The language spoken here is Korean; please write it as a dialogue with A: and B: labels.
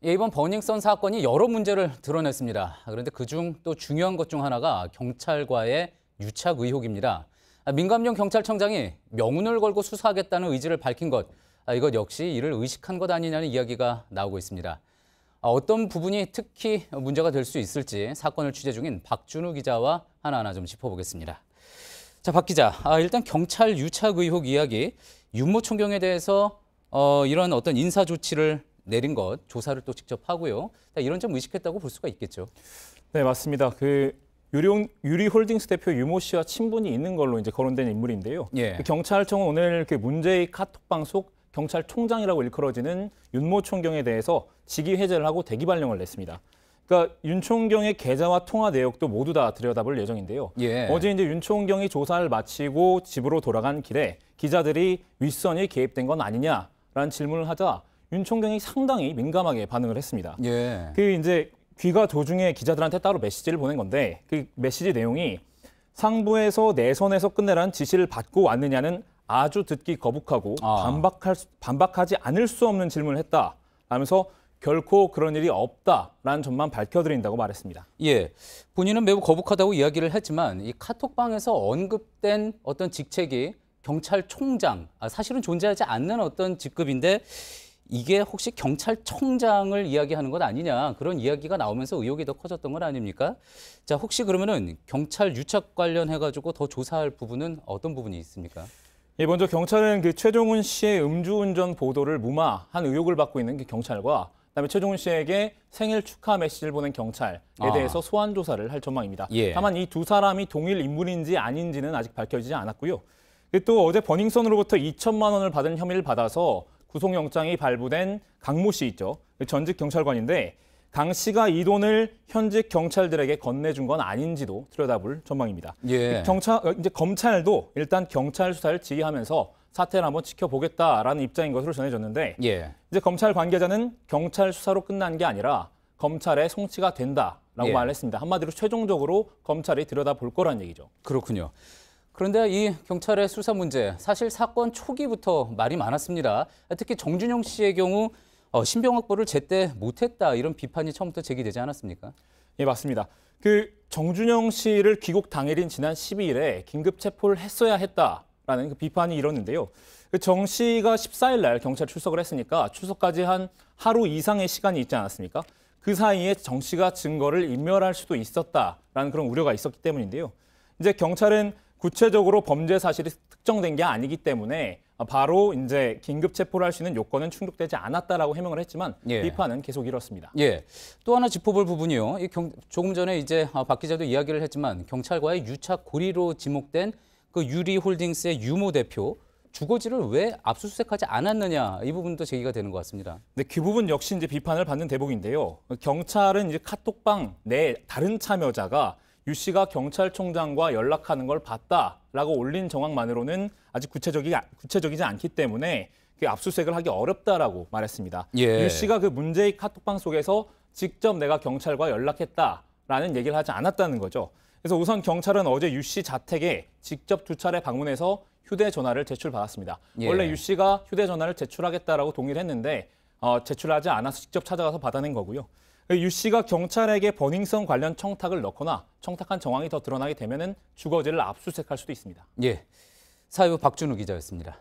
A: 예, 이번 버닝썬 사건이 여러 문제를 드러냈습니다. 그런데 그중 또 중요한 것 중 하나가 경찰과의 유착 의혹입니다. 민감용 경찰청장이 명운을 걸고 수사하겠다는 의지를 밝힌 것, 이것 역시 이를 의식한 것 아니냐는 이야기가 나오고 있습니다. 어떤 부분이 특히 문제가 될 수 있을지 사건을 취재 중인 박준우 기자와 하나하나 좀 짚어보겠습니다. 자, 박 기자, 일단 경찰 유착 의혹 이야기, 윤모 총경에 대해서 이런 어떤 인사 조치를 내린 것 조사를 또 직접 하고요. 이런 점 의식했다고 볼 수가 있겠죠.
B: 네, 맞습니다. 유리홀딩스 대표 유모 씨와 친분이 있는 걸로 이제 거론된 인물인데요.
A: 예.
B: 경찰청은 오늘 문제의 카톡방 속 경찰총장이라고 일컬어지는 윤모 총경에 대해서 직위 해제를 하고 대기 발령을 냈습니다. 그러니까 윤 총경의 계좌와 통화 내역도 모두 다 들여다볼 예정인데요.
A: 예.
B: 어제 이제 윤 총경이 조사를 마치고 집으로 돌아간 길에 기자들이 윗선이 개입된 건 아니냐라는 질문을 하자 윤 총경이 상당히 민감하게 반응을 했습니다.
A: 예.
B: 이제 귀가 도중에 기자들한테 따로 메시지를 보낸 건데 그 메시지 내용이 상부에서 내선에서 끝내라는 지시를 받고 왔느냐는 아주 듣기 거북하고 반박하지 않을 수 없는 질문을 했다 하면서 결코 그런 일이 없다라는 점만 밝혀드린다고 말했습니다.
A: 예, 본인은 매우 거북하다고 이야기를 했지만 이 카톡방에서 언급된 어떤 직책이 경찰총장, 사실은 존재하지 않는 어떤 직급인데 이게 혹시 경찰청장을 이야기하는 것 아니냐, 그런 이야기가 나오면서 의혹이 더 커졌던 건 아닙니까? 자, 혹시 그러면은 경찰 유착 관련해가지고 더 조사할 부분은 어떤 부분이 있습니까?
B: 예, 먼저 경찰은 최종훈 씨의 음주운전 보도를 무마한 의혹을 받고 있는 경찰과 그다음에 최종훈 씨에게 생일 축하 메시지를 보낸 경찰에 대해서 소환 조사를 할 전망입니다.
A: 예.
B: 다만 이 두 사람이 동일 인물인지 아닌지는 아직 밝혀지지 않았고요. 또 어제 버닝썬으로부터 2천만 원을 받은 혐의를 받아서 구속영장이 발부된 강모 씨 있죠. 전직 경찰관인데 강 씨가 이 돈을 현직 경찰들에게 건네준 건 아닌지도 들여다볼 전망입니다.
A: 예.
B: 이제 검찰도 일단 경찰 수사를 지휘하면서 사태를 한번 지켜보겠다라는 입장인 것으로 전해졌는데
A: 예.
B: 이제 검찰 관계자는 경찰 수사로 끝난 게 아니라 검찰의 송치가 된다라고
A: 예.
B: 말했습니다. 한마디로 최종적으로 검찰이 들여다볼 거란 얘기죠.
A: 그렇군요. 그런데 이 경찰의 수사 문제, 사실 사건 초기부터 말이 많았습니다. 특히 정준영 씨의 경우 신병 확보를 제때 못했다, 이런 비판이 처음부터 제기되지 않았습니까?
B: 예, 맞습니다. 정준영 씨를 귀국 당일인 지난 12일에 긴급 체포를 했어야 했다라는 비판이 일었는데요. 정 씨가 14일 날 경찰 출석을 했으니까 출석까지 한 하루 이상의 시간이 있지 않았습니까? 그 사이에 정 씨가 증거를 인멸할 수도 있었다라는 그런 우려가 있었기 때문인데요. 이제 경찰은 구체적으로 범죄 사실이 특정된 게 아니기 때문에 바로 이제 긴급 체포를 할 수 있는 요건은 충족되지 않았다라고 해명을 했지만
A: 예.
B: 비판은 계속 이렇습니다.
A: 예. 또 하나 짚어볼 부분이요. 조금 전에 이제 박 기자도 이야기를 했지만 경찰과의 유착 고리로 지목된 그 유리홀딩스의 유모 대표 주거지를 왜 압수수색하지 않았느냐, 이 부분도 제기가 되는 것 같습니다.
B: 네, 그 부분 역시 이제 비판을 받는 대목인데요. 경찰은 이제 카톡방 내 다른 참여자가 유 씨가 경찰총장과 연락하는 걸 봤다라고 올린 정황만으로는 아직 구체적이지 않기 때문에 압수수색을 하기 어렵다라고 말했습니다.
A: 예.
B: 유 씨가 문제의 카톡방 속에서 직접 내가 경찰과 연락했다라는 얘기를 하지 않았다는 거죠. 그래서 우선 경찰은 어제 유 씨 자택에 직접 2차례 방문해서 휴대전화를 제출받았습니다.
A: 예.
B: 원래 유 씨가 휴대전화를 제출하겠다라고 동의를 했는데 제출하지 않아서 직접 찾아가서 받아낸 거고요. 유 씨가 경찰에게 버닝썬 관련 청탁을 넣거나 청탁한 정황이 더 드러나게 되면은 주거지를 압수수색할 수도 있습니다.
A: 예. 사회부 박준우 기자였습니다.